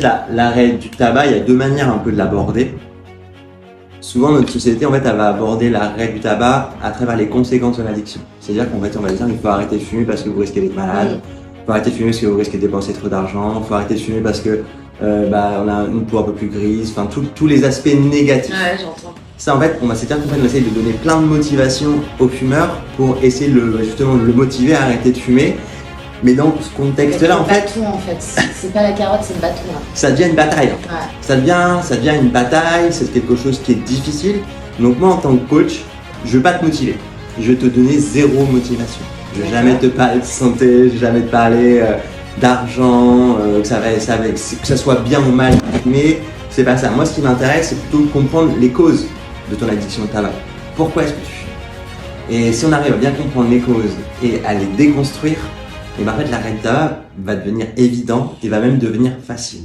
fait, l'arrêt du tabac, il y a deux manières un peu de l'aborder. Souvent, notre société, en fait, elle va aborder l'arrêt du tabac à travers les conséquences de l'addiction. C'est-à-dire qu'en fait, on va dire qu'il faut arrêter de fumer parce que vous risquez d'être malade, il faut arrêter de fumer parce que vous risquez de dépenser trop d'argent, il faut arrêter de fumer parce que on a une peau un peu plus grise, enfin, tous les aspects négatifs. Ouais, j'entends. Ça, en fait, c'est-à-dire qu'en fait, on essaye de donner plein de motivation aux fumeurs pour essayer justement de le motiver à arrêter de fumer. Mais dans ce contexte-là, en fait, c'est pas la carotte, c'est le bâton. Là. Ça devient une bataille. Ouais. Ça devient une bataille, c'est quelque chose qui est difficile. Donc moi, en tant que coach, je vais pas te motiver. Je vais te donner zéro motivation. Je vais jamais te parler de santé, je vais jamais te parler d'argent, que ça soit bien ou mal. Mais c'est pas ça. Moi, ce qui m'intéresse, c'est plutôt de comprendre les causes de ton addiction au tabac. Pourquoi est-ce que tu fumes? Et si on arrive à bien comprendre les causes et à les déconstruire, et en fait l'arrêt de tabac va devenir évident et va même devenir facile.